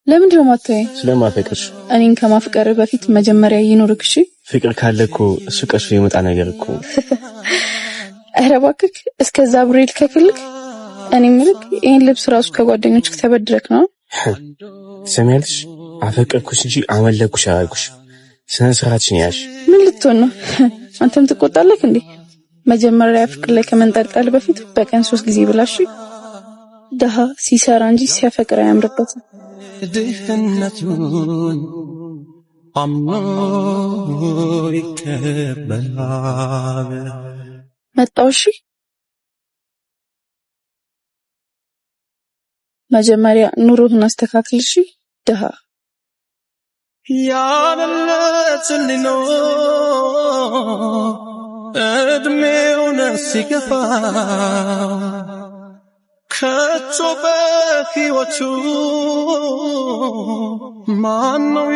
ለምንድነው ማታዬ? ስለማፈቅርሽ። እኔን ከማፍቀር በፊት መጀመሪያ ይኖርክ። እሺ ፍቅር ካለኮ እሱ ቀርቶ የመጣ ነገር እኮ። ኧረ እባክህ እስከዛ ብሬል ከክልክ እኔ ምልክ ይሄን ልብስ ራሱ ከጓደኞችክ ተበድረክ ነው። ሰሚያልሽ አፈቀርኩሽ እንጂ አመለኩሽ አላልኩሽ። ስነ ስርዓትሽን ያሽ። ምን ልትሆን ነው? አንተም ትቆጣለህ እንዴ? መጀመሪያ ፍቅር ላይ ከመንጠልጠል በፊት በቀን 3 ጊዜ ብላሽ። ደሃ ሲሰራ እንጂ ሲያፈቅር አያምርበትም። ድህነቱን አሞይ ከበላብ መጣውሽ። መጀመሪያ ኑሮህን አስተካክልሽ። ደሃ ያለለትልኖ እድሜውን ሲገፋ ከቶ በሕይወቱ ማነው